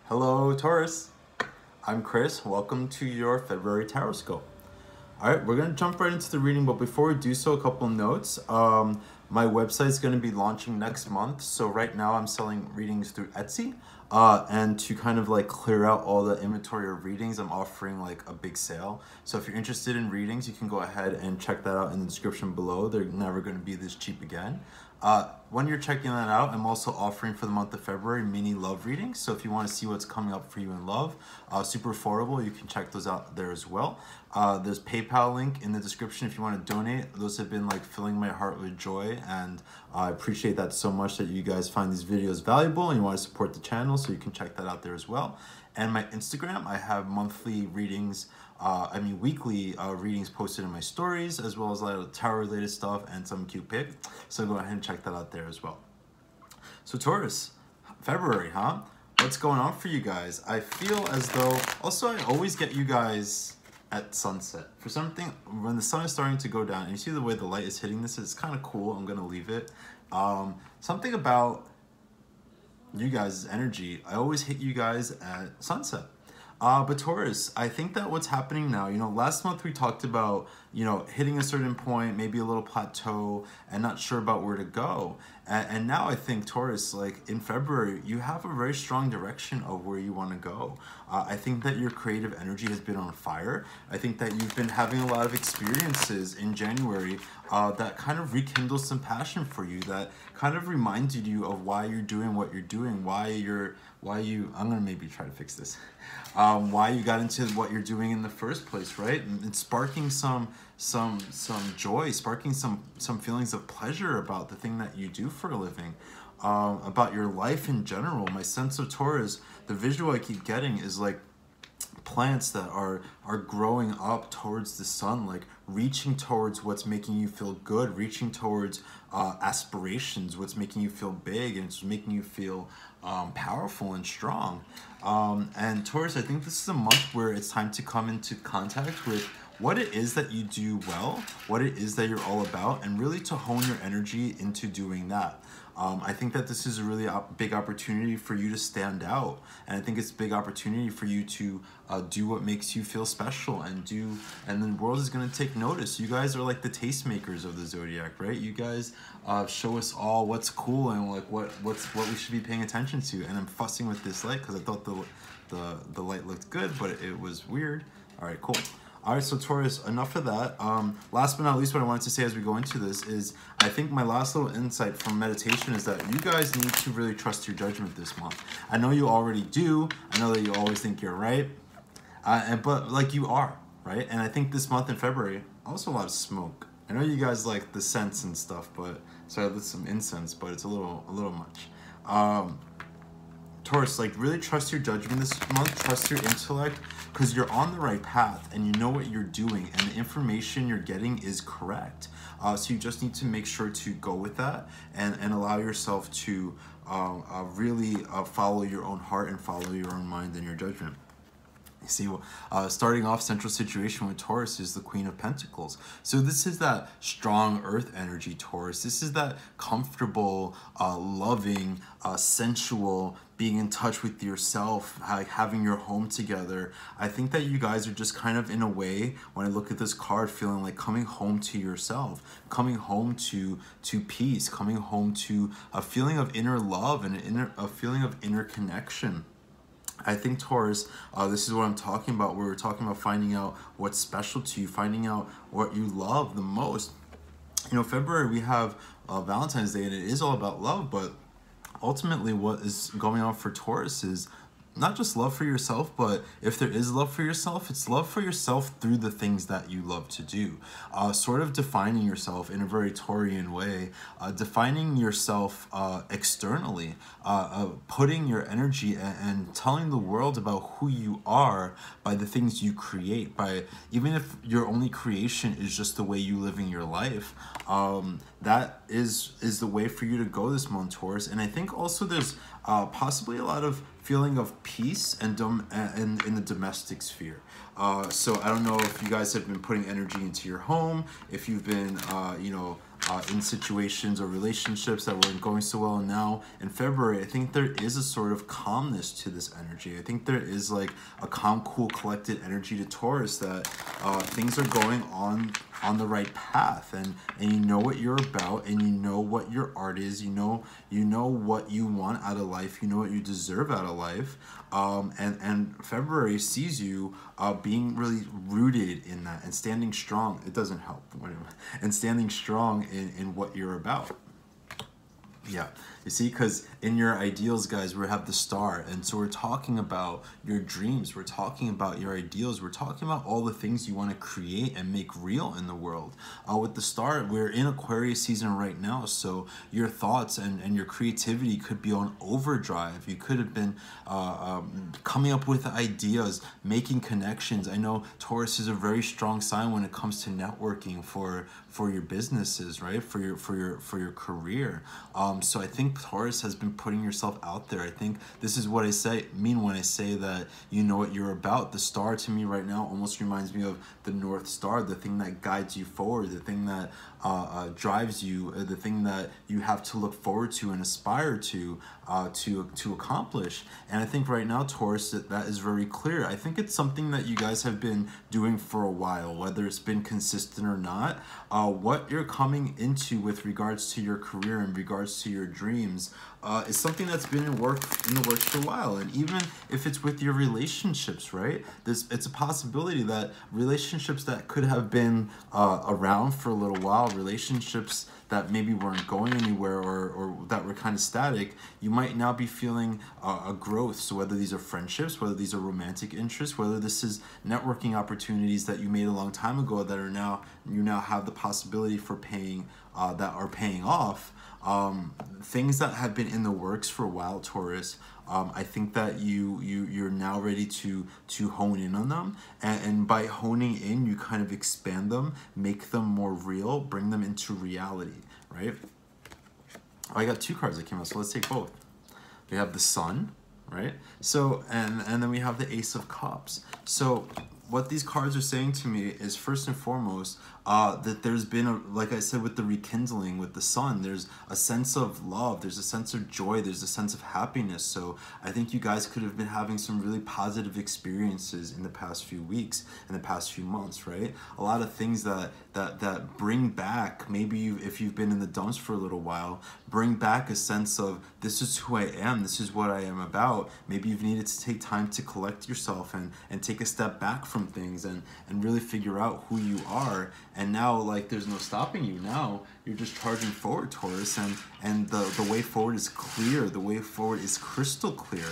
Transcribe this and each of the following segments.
Hello, Taurus. I'm Chris. Welcome to your February Tarot Scope. All right, we're going to jump right into the reading, but before we do so, a couple notes. My website is going to be launching next month. So right now I'm selling readings through Etsy. And to kind of like clear out all the inventory of readings, I'm offering like a big sale. So if you're interested in readings, you can go ahead and check that out in the description below. They're never going to be this cheap again. When you're checking that out, I'm also offering for the month of February mini love readings. So if you want to see what's coming up for you in love, super affordable, you can check those out there as well. There's PayPal link in the description if you want to donate. Those have been like filling my heart with joy, and I appreciate that so much that you guys find these videos valuable and you want to support the channel, so you can check that out there as well. And my Instagram, I have monthly readings, weekly readings posted in my stories, as well as a lot of tarot related stuff and some cute pics. So go ahead and check that out there as well. So Taurus, February, huh? What's going on for you guys? I feel as though, also I always get you guys at sunset. For something, when the sun is starting to go down, and you see the way the light is hitting this, it's kind of cool. I'm gonna leave it. Something about you guys' energy, I always hit you guys at sunset. But Taurus, I think that what's happening now, last month we talked about, hitting a certain point, maybe a little plateau, and not sure about where to go. And now I think, Taurus, like in February, you have a very strong direction of where you want to go. I think that your creative energy has been on fire. I think that you've been having a lot of experiences in January that kind of rekindles some passion for you, that kind of reminded you of why you're doing what you're doing, I'm gonna maybe try to fix this. Why you got into what you're doing in the first place, right? And sparking some joy, sparking some feelings of pleasure about the thing that you do for a living, about your life in general. My sense of Taurus, the visual I keep getting is like plants that are growing up towards the sun, like reaching towards what's making you feel good, reaching towards aspirations, what's making you feel big, and it's making you feel powerful and strong. And Taurus, I think this is a month where it's time to come into contact with what it is that you do well, what it is that you're all about, and really to hone your energy into doing that. I think that this is a really big opportunity for you to stand out, and I think it's a big opportunity for you to do what makes you feel special, and the world is going to take notice. You guys are like the tastemakers of the zodiac, right? You guys show us all what's cool and like what we should be paying attention to. And I'm fussing with this light because I thought the light looked good, but it was weird. All right, cool. All right, so Taurus, enough of that. Last but not least, what I wanted to say as we go into this is, I think my last little insight from meditation is that you guys need to really trust your judgment this month. I know you already do. I know that you always think you're right, but like you are, right? And I think this month in February, also a lot of smoke. I know you guys like the scents and stuff, but sorry, with some incense, but it's a little much. Taurus, like really trust your judgment this month, trust your intellect, because you're on the right path and you know what you're doing, and the information you're getting is correct. So you just need to make sure to go with that and allow yourself to really follow your own heart and follow your own mind and your judgment. You see, starting off, central situation with Taurus is the Queen of Pentacles. So this is that strong earth energy, Taurus. This is that comfortable, loving, sensual, being in touch with yourself, having your home together. I think that you guys are just kind of, in a way, when I look at this card, feeling like coming home to yourself, coming home to peace, coming home to a feeling of inner love and a feeling of inner connection. I think, Taurus, this is what I'm talking about. We were talking about finding out what's special to you, finding out what you love the most. February, we have Valentine's Day, and it is all about love, but ultimately what is going on for Taurus is not just love for yourself, but if there is love for yourself, it's love for yourself through the things that you love to do. Sort of defining yourself in a very Taurian way, defining yourself externally, putting your energy and telling the world about who you are by the things you create, by even if your only creation is just the way you living your life. That is the way for you to go this month, Taurus. And I think also there's possibly a lot of feeling of peace and in the domestic sphere. So I don't know if you guys have been putting energy into your home, if you've been, in situations or relationships that weren't going so well. And now in February, I think there is a sort of calmness to this energy. I think there is like a calm, cool, collected energy to Taurus, that things are going on the right path, and you know what you're about, and you know what your art is, you know what you want out of life, you know what you deserve out of life, and February sees you being really rooted in that and standing strong. It doesn't help, and standing strong in what you're about. Yeah, you see, because in your ideals, guys, we have the star, and so we're talking about your dreams, we're talking about your ideals, we're talking about all the things you want to create and make real in the world. With the star, we're in Aquarius season right now, so your thoughts and your creativity could be on overdrive. You could have been coming up with ideas, making connections. I know Taurus is a very strong sign when it comes to networking for your businesses, right? For your career. So I think Taurus has been putting yourself out there. I think this is what I mean when I say that you know what you're about. The star to me right now almost reminds me of the North Star, the thing that guides you forward, the thing that drives you, the thing that you have to look forward to and aspire to accomplish. And I think right now, Taurus, that is very clear. I think it's something that you guys have been doing for a while, whether it's been consistent or not. What you're coming into with regards to your career, in regards to your dreams, is something that's been in the works for a while. And even if it's with your relationships, right? It's a possibility that relationships that could have been around for a little while, relationships that maybe weren't going anywhere, or that were kind of static, you might now be feeling a growth. So whether these are friendships, whether these are romantic interests, whether this is networking opportunities that you made a long time ago that are now, you now have the possibility for paying, that are paying off, things that have been in the works for a while, Taurus. I think that you're now ready to hone in on them, and by honing in, you kind of expand them, make them more real, bring them into reality, right? I got two cards that came out, so let's take both. We have the Sun, right? So and then we have the Ace of Cups. So what these cards are saying to me is, first and foremost, that there's been like I said, with the rekindling with the Sun, there's a sense of love, there's a sense of joy, there's a sense of happiness. So I think you guys could have been having some really positive experiences in the past few weeks, in the past few months, right? A lot of things that bring back, maybe if you've been in the dumps for a little while, bring back a sense of, this is who I am, this is what I am about. Maybe you've needed to take time to collect yourself and take a step back from things and really figure out who you are. And now, like, there's no stopping you. Now you're just charging forward, Taurus, and the way forward is clear. The way forward is crystal clear.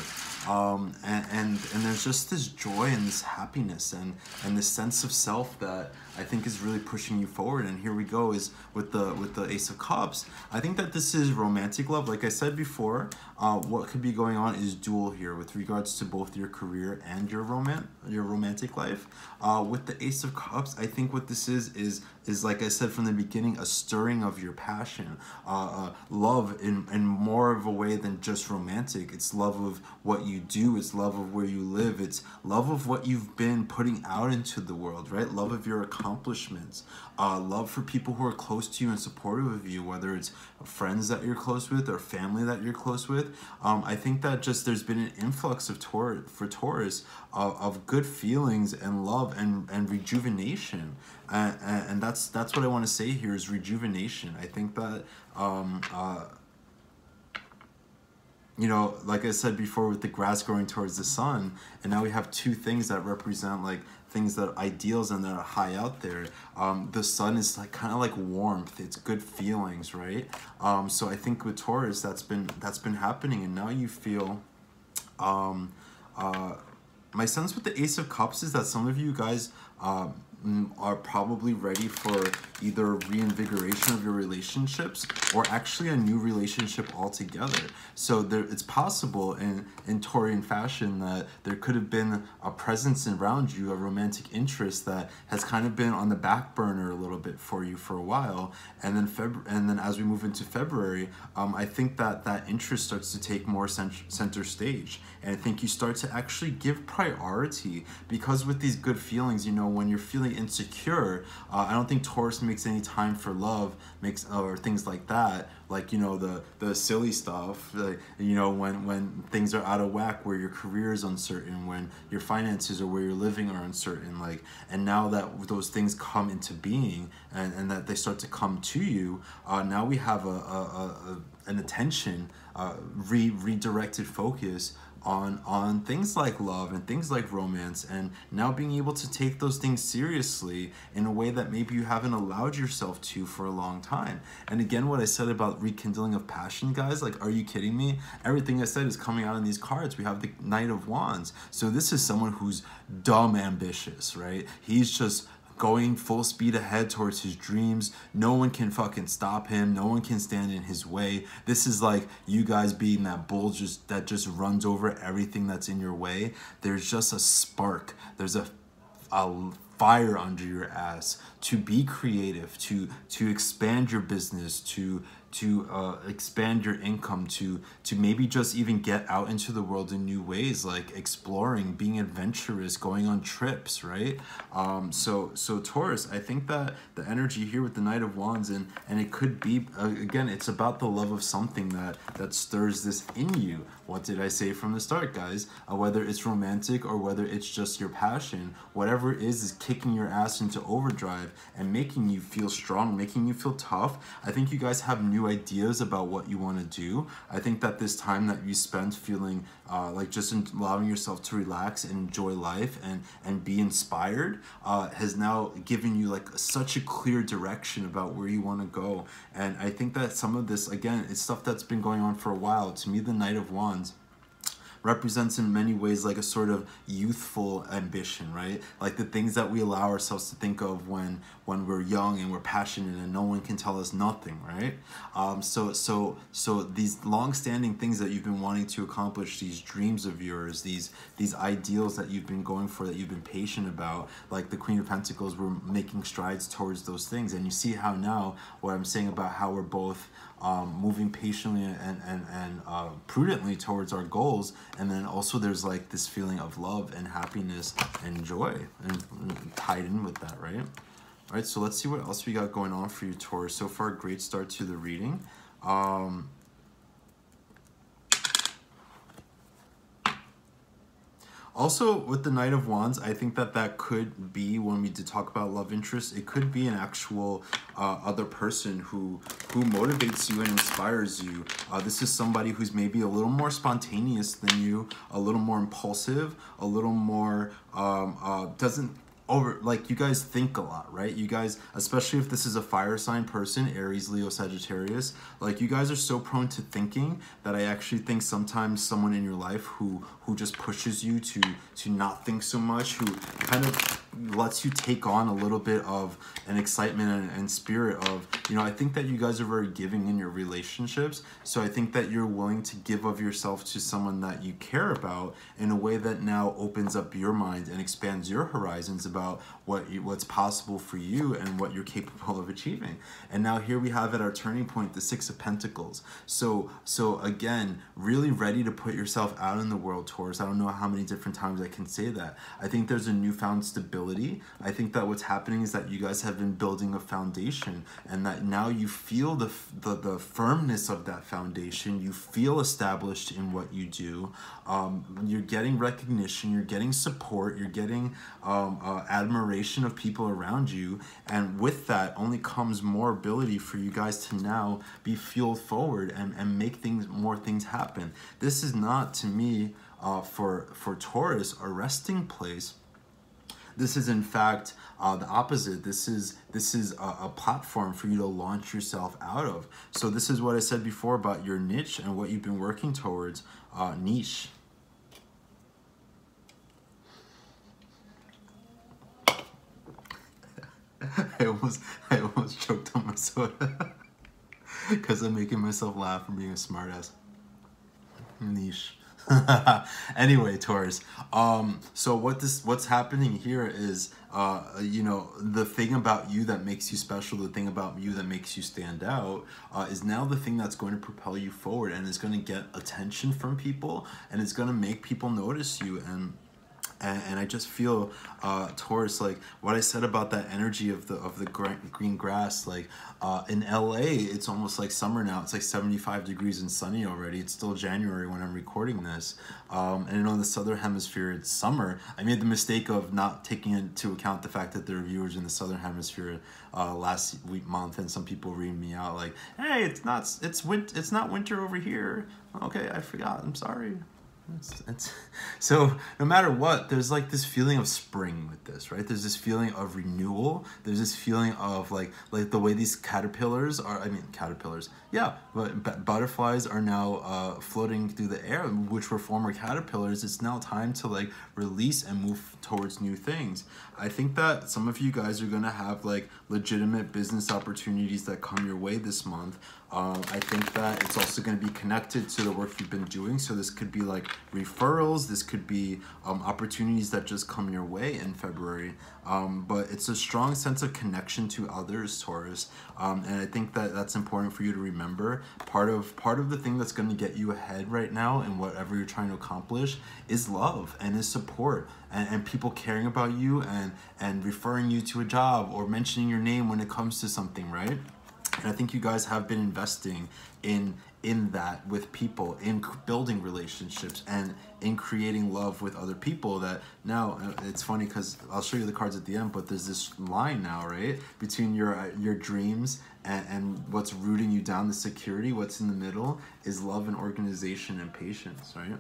And there's just this joy and this happiness and this sense of self that I think is really pushing you forward. And here we go, is with the Ace of Cups. I think that this is romantic love. Like I said before, what could be going on is dual here with regards to both your career and your romantic life. With the Ace of Cups, I think what this is like I said from the beginning, a stirring of your passion, love in more of a way than just romantic. It's love of what you do, it's love of where you live, it's love of what you've been putting out into the world, right? Love of your accomplishments, love for people who are close to you and supportive of you, whether it's friends that you're close with or family that you're close with. I think that just there's been an influx of Taurus of good feelings and love and rejuvenation, and that's what I want to say here is rejuvenation. I think that you know, like I said before, with the grass growing towards the sun, and now we have two things that represent like things that are ideals and that are high out there. The sun is like kind of like warmth, it's good feelings, right? So I think with Taurus, that's been happening, and now you feel my sense with the Ace of Cups is that some of you guys are probably ready for either reinvigoration of your relationships or actually a new relationship altogether. So it's possible in Taurian fashion that there could have been a presence around you, a romantic interest that has kind of been on the back burner a little bit for you for a while, and then as we move into February, I think that interest starts to take more center stage, and I think you start to actually give priority, because with these good feelings, you know, when you're feeling constantly insecure. I don't think Taurus makes any time for love, or things like that. Like, you know, the silly stuff, like, you know, when things are out of whack, where your career is uncertain, when your finances or where you're living are uncertain, like, and now that those things come into being, and that they start to come to you, now we have an attention, redirected focus on things like love and things like romance, and now being able to take those things seriously in a way that maybe you haven't allowed yourself to for a long time. And again, what I said about rekindling of passion, guys, like, are you kidding me? Everything I said is coming out in these cards. We have the Knight of Wands. So this is someone who's dumb ambitious, right? He's just going full speed ahead towards his dreams. No one can fucking stop him. No one can stand in his way. This is like you guys being that bull that just runs over everything that's in your way. There's just a spark. There's a fire under your ass to be creative, to expand your business, to expand your income, to maybe just even get out into the world in new ways, like exploring, being adventurous, going on trips, right? So Taurus, I think that the energy here with the Knight of Wands, and it could be, again, it's about the love of something that stirs this in you. What did I say from the start, guys? Whether it's romantic or whether it's just your passion, whatever it is kicking your ass into overdrive and making you feel strong, making you feel tough. I think you guys have new ideas about what you want to do. I think that this time that you spent feeling like just allowing yourself to relax and enjoy life and be inspired has now given you like such a clear direction about where you want to go. And I think that some of this, again, it's stuff that's been going on for a while. To me, the Knight of Wands represents in many ways like a sort of youthful ambition, right? Like the things that we allow ourselves to think of when we're young and we're passionate and no one can tell us nothing, right? So these long-standing things that you've been wanting to accomplish, these dreams of yours, these ideals that you've been going for, that you've been patient about, like the Queen of Pentacles, we're making strides towards those things. And you see how now what I'm saying about how we're both moving patiently and prudently towards our goals, and then also there's like this feeling of love and happiness and joy and tied in with that, right? All right, so let's see what else we got going on for you, Taurus. So far, great start to the reading. Also, with the Knight of Wands, I think that could be, when we did talk about love interest, it could be an actual other person who motivates you and inspires you. This is somebody who's maybe a little more spontaneous than you, a little more impulsive, a little more doesn't like, you guys think a lot, right? You guys, especially if this is a fire sign person, Aries, Leo, Sagittarius, like you guys are so prone to thinking that I actually think sometimes someone in your life who just pushes you to not think so much, who kind of lets you take on a little bit of an excitement and spirit of, you know, I think that you guys are very giving in your relationships. So I think that you're willing to give of yourself to someone that you care about in a way that now opens up your mind and expands your horizons about what's possible for you and what you're capable of achieving. And now here we have at our turning point the Six of Pentacles. So again, really ready to put yourself out in the world, Taurus. I don't know how many different times I can say that. I think there's a newfound stability. I think that what's happening is that you guys have been building a foundation, and that now you feel the firmness of that foundation. You feel established in what you do. You're getting recognition, you're getting support, you're getting admiration of people around you, and with that only comes more ability for you guys to now be fueled forward and make more things happen. This is not, to me, for Taurus, a resting place. This is, in fact, the opposite. This is a platform for you to launch yourself out of. So this is what I said before about your niche and what you've been working towards. Niche. I almost choked on my soda because I'm making myself laugh from being a smartass. Niche. Anyway, Taurus, so what's happening here is, you know, the thing about you that makes you special, the thing about you that makes you stand out, is now the thing that's going to propel you forward, and is going to get attention from people, and it's going to make people notice you. And And I just feel Taurus, like what I said about that energy of the green grass, like in LA it's almost like summer now. It's like 75 degrees and sunny already. It's still January when I'm recording this, and I know in the southern hemisphere it's summer. I made the mistake of not taking into account the fact that there are viewers in the southern hemisphere last month, and some people reading me out like, hey, it's not winter over here. Okay, I forgot, I'm sorry. It's so no matter what, there's like this feeling of spring with this, right? There's this feeling of renewal. There's this feeling of like the way these caterpillars are, I mean caterpillars, yeah, but butterflies are now floating through the air, which were former caterpillars. It's now time to like release and move towards new things. I think that some of you guys are gonna have like legitimate business opportunities that come your way this month. I think that it's also going to be connected to the work you've been doing. So this could be like referrals. This could be opportunities that just come your way in February. But it's a strong sense of connection to others, Taurus. And I think that that's important for you to remember. Part of the thing that's going to get you ahead right now in whatever you're trying to accomplish is love and is support and people caring about you and referring you to a job or mentioning your name when it comes to something, right? And I think you guys have been investing in that with people, in building relationships and in creating love with other people. That now it's funny because I'll show you the cards at the end, but there's this line now, right, between your dreams and what's rooting you down, the security. What's in the middle is love and organization and patience, right,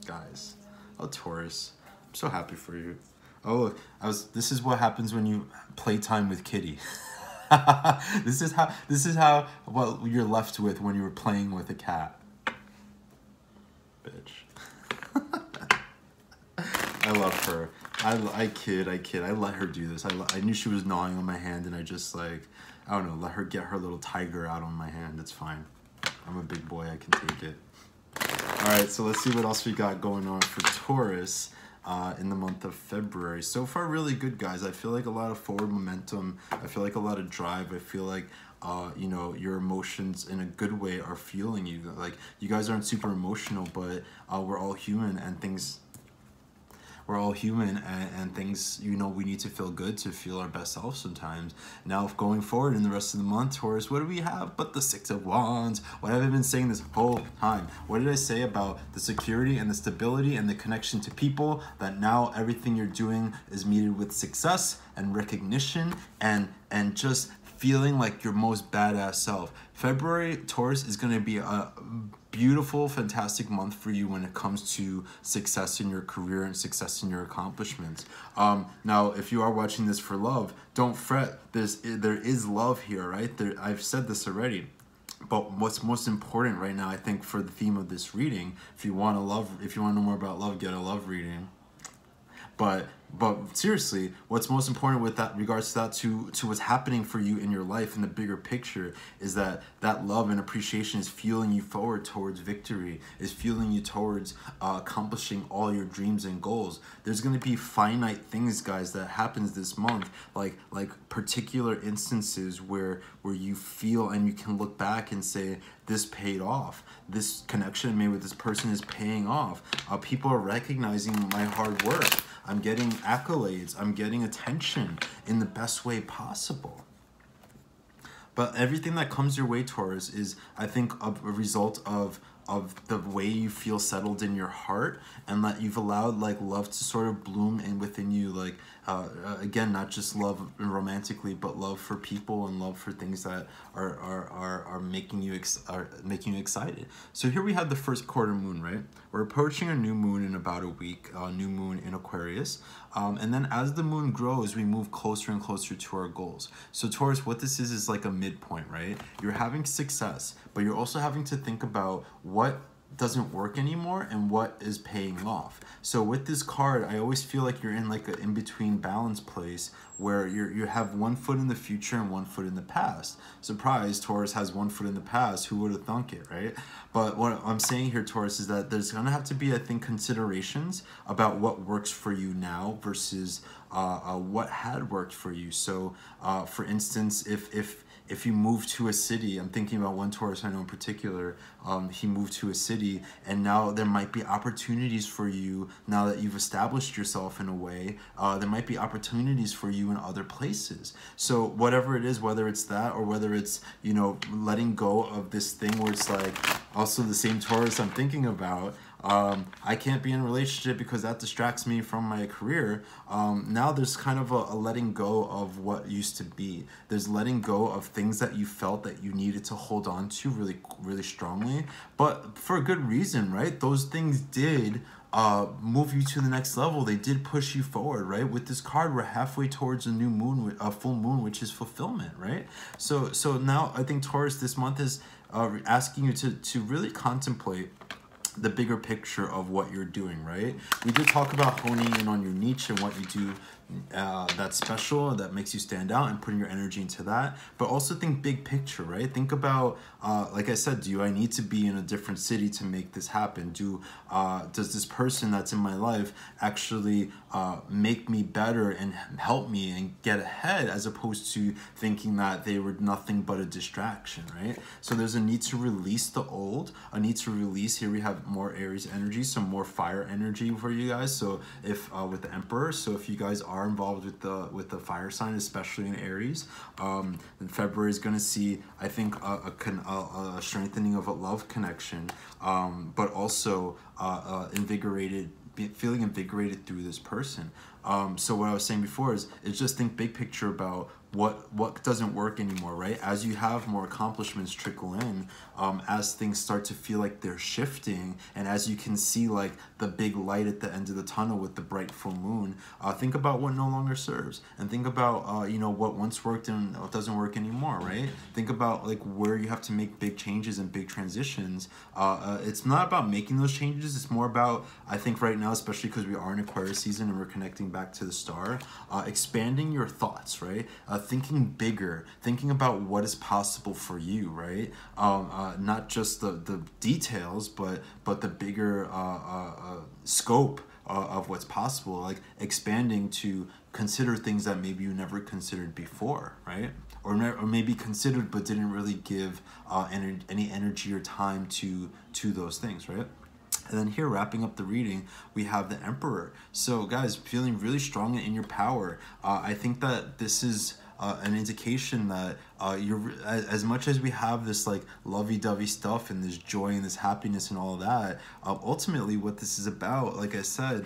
guys? Oh, Taurus, I'm so happy for you. Oh, look, this is what happens when you play time with Kitty. This is how what you're left with when you were playing with a cat. Bitch. I love her. I kid. I let her do this. I knew she was gnawing on my hand, and I just like, I don't know, let her get her little tiger out on my hand. It's fine. I'm a big boy. I can take it. All right, so let's see what else we got going on for Taurus in the month of February. So far, really good, guys. I feel like a lot of forward momentum. I feel like a lot of drive. I feel like, you know, your emotions in a good way are fueling you. Like, you guys aren't super emotional, but we're all human, and things... We're all human, and things, you know, we need to feel good to feel our best self sometimes. Now, if going forward in the rest of the month, Taurus, what do we have but the Six of Wands? What have I been saying this whole time? What did I say about the security and the stability and the connection to people? That now everything you're doing is meted with success and recognition and just feeling like your most badass self. February, Taurus, is going to be a beautiful, fantastic month for you when it comes to success in your career and success in your accomplishments. Now, if you are watching this for love, don't fret. There is love here, right? I've said this already. But what's most important right now, I think, for the theme of this reading, if you want to know more about love, get a love reading. But seriously, what's most important with that regards to that to what's happening for you in your life in the bigger picture is that love and appreciation is fueling you forward towards victory, is fueling you towards accomplishing all your dreams and goals. There's going to be finite things, guys, that happens this month, like particular instances where you feel and you can look back and say, this paid off. This connection I made with this person is paying off. People are recognizing my hard work. I'm getting accolades. I'm getting attention in the best way possible. But everything that comes your way, Taurus, is, I think, a result of the way you feel settled in your heart, and that you've allowed like love to sort of bloom in within you, like again, not just love romantically, but love for people and love for things that are making you excited. So here we have the first quarter moon, right? We're approaching a new moon in about a week, new moon in Aquarius, and then as the moon grows, we move closer and closer to our goals. So Taurus, what this is like a midpoint, right? You're having success, but you're also having to think about what doesn't work anymore and what is paying off. So with this card, I always feel like you're in like an in-between balance place where you have one foot in the future and one foot in the past. Surprise, Taurus has one foot in the past. Who would have thunk it, right? But what I'm saying here, Taurus, is that there's gonna have to be, I think, considerations about what works for you now versus what had worked for you. So for instance, if if you move to a city, I'm thinking about one Taurus I know in particular, he moved to a city, and now there might be opportunities for you now that you've established yourself in a way. There might be opportunities for you in other places. So whatever it is, whether it's that or whether it's, you know, letting go of this thing where it's like also the same Taurus I'm thinking about, I can't be in a relationship because that distracts me from my career. Now there's kind of a letting go of what used to be. There's letting go of things that you felt that you needed to hold on to really, really strongly, but for a good reason, right? Those things did move you to the next level. They did push you forward, right? With this card, we're halfway towards a new moon, a full moon, which is fulfillment, right? So now I think Taurus this month is asking you to really contemplate the bigger picture of what you're doing, right? We did talk about honing in on your niche and what you do that's special, that makes you stand out, and putting your energy into that. But also think big picture, right? Think about, like I said, do I need to be in a different city to make this happen? Does this person that's in my life actually make me better and help me and get ahead, as opposed to thinking that they were nothing but a distraction, right? So there's a need to release the old, a need to release. Here we have more Aries energy, some more fire energy for you guys. So if with the Emperor, so if you guys are involved with the fire sign, especially in Aries, then February is going to see, I think, a strengthening of a love connection, but also feeling invigorated through this person. So what I was saying before is just think big picture about what doesn't work anymore, right? As you have more accomplishments trickle in, as things start to feel like they're shifting, and as you can see like the big light at the end of the tunnel with the bright full moon, think about what no longer serves, and think about you know, what once worked and what doesn't work anymore, right? Think about like where you have to make big changes and big transitions. It's not about making those changes, it's more about, I think right now, especially because we are in Aquarius season and we're connecting back to the star, expanding your thoughts, right? Thinking bigger, thinking about what is possible for you, right? Not just the details, but the bigger scope of what's possible, like expanding to consider things that maybe you never considered before, right? Or maybe considered but didn't really give any energy or time to those things, right? And then here, wrapping up the reading, we have the Emperor. So guys, feeling really strong and in your power. I think that this is an indication that you're, as much as we have this like lovey-dovey stuff and this joy and this happiness and all of that, ultimately what this is about, like I said,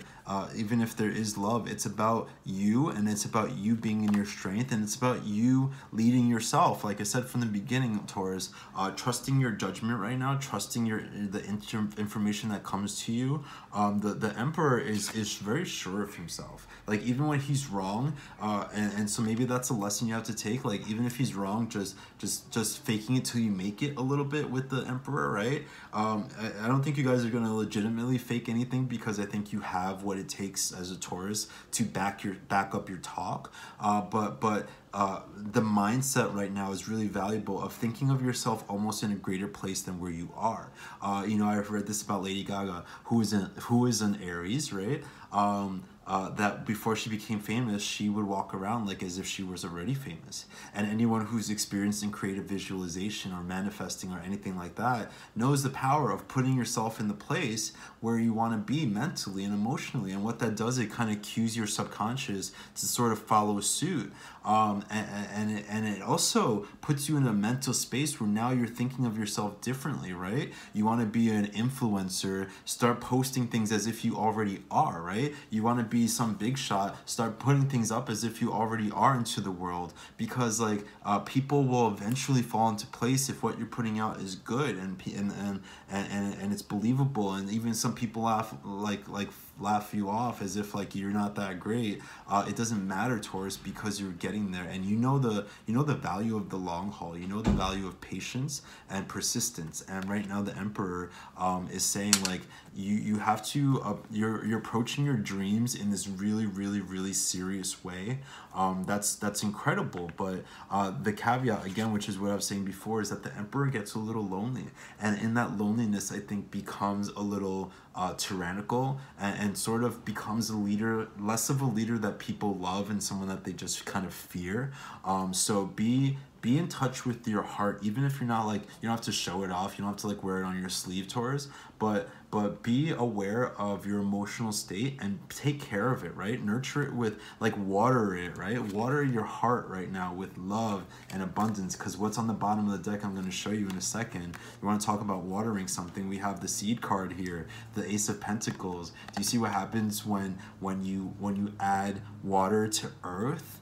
even if there is love, it's about you, and it's about you being in your strength, and it's about you leading yourself. Like I said from the beginning, Taurus, trusting your judgment right now, trusting the information that comes to you. The Emperor is very sure of himself. Like even when he's wrong, and so maybe that's a lesson you have to take. Like even if he's wrong, just faking it till you make it a little bit with the Emperor, right? I don't think you guys are gonna legitimately fake anything, because I think you have what it takes as a Taurus to back up your talk. But the mindset right now is really valuable, of thinking of yourself almost in a greater place than where you are. You know, I've read this about Lady Gaga, who is an Aries, right? That before she became famous, she would walk around like as if she was already famous. And anyone who's experienced in creative visualization or manifesting or anything like that knows the power of putting yourself in the place where you want to be mentally and emotionally. And what that does, it kind of cues your subconscious to sort of follow suit. And it also puts you in a mental space where now you're thinking of yourself differently, right? You want to be an influencer, start posting things as if you already are, right? You want to be some big shot, start putting things up as if you already are into the world, because like people will eventually fall into place if what you're putting out is good and it's believable. And even some people laugh you off as if like you're not that great. It doesn't matter, Taurus, because you're getting there, and you know the value of the long haul. You know the value of patience and persistence. And right now the Emperor is saying like you have to you're approaching your dreams in this really serious way. That's incredible. But the caveat again, which is what I was saying before, is that the Emperor gets a little lonely, and in that loneliness I think becomes a little tyrannical, and sort of becomes a leader, less of a leader that people love and someone that they just kind of fear. So be be in touch with your heart, even if you're not like, you don't have to show it off, you don't have to like wear it on your sleeve, Taurus, but be aware of your emotional state and take care of it, right? Nurture it with, like, water it, right? Water your heart right now with love and abundance, because what's on the bottom of the deck, I'm going to show you in a second. You want to talk about watering something, we have the Seed card here, the Ace of Pentacles. Do you see what happens when you add water to earth?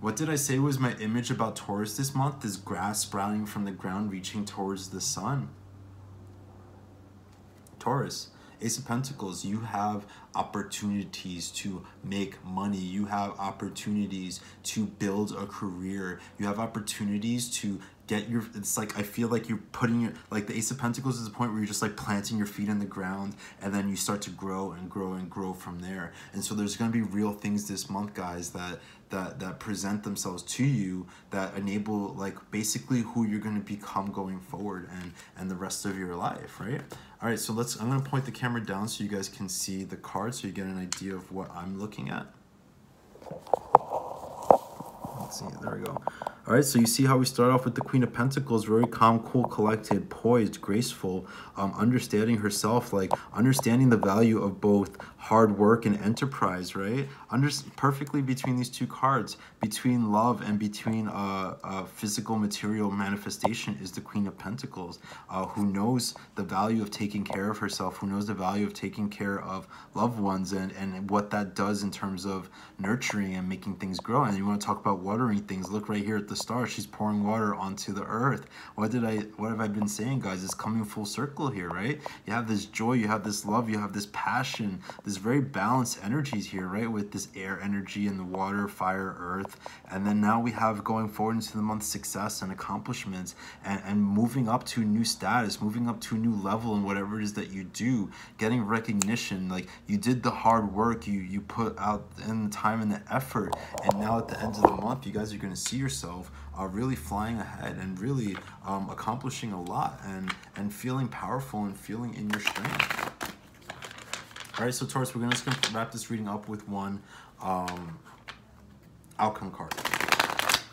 What did I say was my image about Taurus this month? This grass sprouting from the ground reaching towards the sun. Taurus, Ace of Pentacles, you have opportunities to make money. You have opportunities to build a career. You have opportunities to get your, it's like, I feel like you're putting your, like the Ace of Pentacles is the point where you're just like planting your feet in the ground, and then you start to grow and grow and grow from there. And so there's going to be real things this month, guys, that present themselves to you that enable, like, basically who you're going to become going forward and the rest of your life, right? All right, so I'm going to point the camera down so you guys can see the card, so you get an idea of what I'm looking at. Let's see, there we go. All right, so you see how we start off with the Queen of Pentacles, very calm, cool, collected, poised, graceful, understanding herself, like understanding the value of both hard work and enterprise, right? Perfectly between these two cards, between love and between physical material manifestation, is the Queen of Pentacles, who knows the value of taking care of herself, who knows the value of taking care of loved ones, and what that does in terms of nurturing and making things grow. And you want to talk about watering things, look right here at the star, she's pouring water onto the earth. What have I been saying, guys? It's coming full circle here, right? You have this joy, you have this love, you have this passion, this very balanced energies here, right? With this air energy and the water, fire, earth. And then now we have going forward into the month success and accomplishments, and moving up to a new status, moving up to a new level in whatever it is that you do, getting recognition. Like, you did the hard work, you put out in the time and the effort, and now at the end of the month, you guys are going to see yourself really flying ahead and really accomplishing a lot and feeling powerful and feeling in your strength. All right, so Taurus, we're just going to wrap this reading up with one outcome card.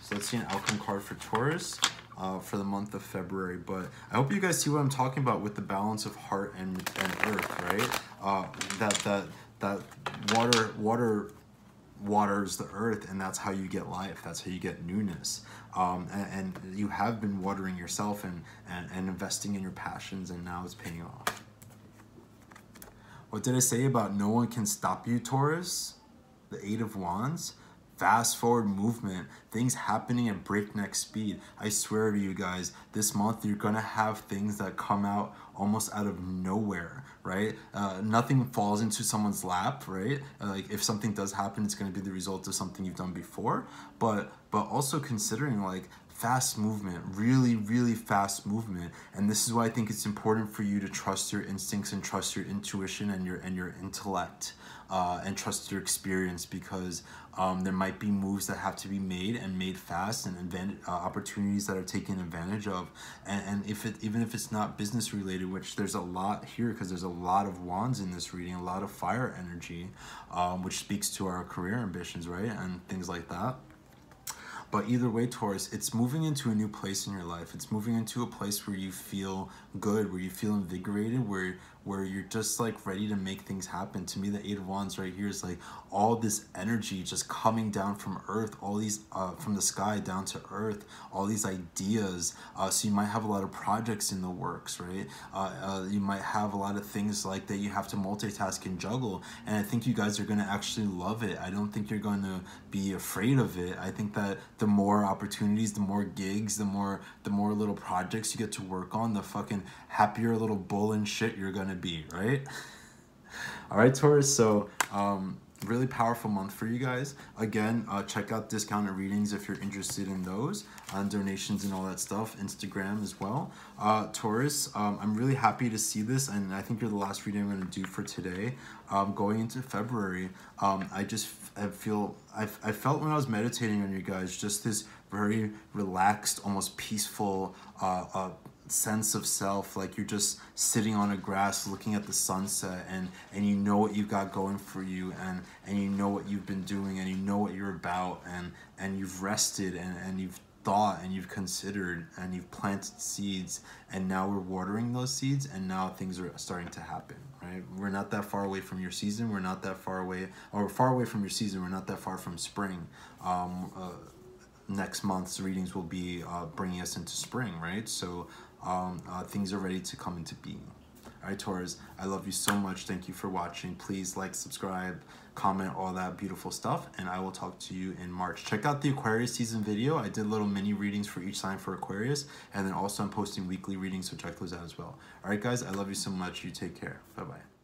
So let's see an outcome card for Taurus for the month of February. But I hope you guys see what I'm talking about with the balance of heart and earth, right? That water waters the earth, and that's how you get life, that's how you get newness, and you have been watering yourself and investing in your passions, and now it's paying off. What did I say about no one can stop you, Taurus? The Eight of Wands. Fast forward movement, things happening at breakneck speed. I swear to you guys, this month you're gonna have things that come out almost out of nowhere, right? Nothing falls into someone's lap, right? Like, if something does happen, it's gonna be the result of something you've done before, but also considering, like, fast movement, really, really fast movement. And this is why I think it's important for you to trust your instincts and trust your intuition and your intellect, and trust your experience, because there might be moves that have to be made and made fast, and opportunities that are taken advantage of. And even if it's not business related, which there's a lot here, because there's a lot of wands in this reading, a lot of fire energy, which speaks to our career ambitions, right? And things like that. But either way, Taurus, it's moving into a new place in your life. It's moving into a place where you feel good, where you feel invigorated, where you're just like ready to make things happen. To me, the Eight of Wands right here is like all this energy just coming down from earth, all these from the sky down to earth, all these ideas. So you might have a lot of projects in the works, right? You might have a lot of things like that you have to multitask and juggle. And I think you guys are going to actually love it. I don't think you're going to be afraid of it. I think that the more opportunities, the more gigs, the more little projects you get to work on, the fucking happier little bull and shit you're gonna be, right? All right, Taurus, so really powerful month for you guys. Again, check out discounted readings if you're interested in those, donations and all that stuff, Instagram as well. Taurus, I'm really happy to see this, and I think you're the last reading I'm going to do for today. Going into February, I felt when I was meditating on you guys, just this very relaxed, almost peaceful sense of self, like you're just sitting on a grass looking at the sunset, and you know what you've got going for you, and you know what you've been doing, and you know what you're about, and you've rested, and you've thought and you've considered and you've planted seeds, and now we're watering those seeds, and now things are starting to happen, right? We're not that far away from your season. We're not that far away, or far away from your season. We're not that far from spring. Next month's readings will be bringing us into spring, right? So things are ready to come into being. All right, Taurus, I love you so much. Thank you for watching. Please like, subscribe, comment, all that beautiful stuff, and I will talk to you in March. Check out the Aquarius season video. I did little mini readings for each sign for Aquarius, and then also I'm posting weekly readings, so check those out as well. All right, guys, I love you so much. You take care. Bye-bye.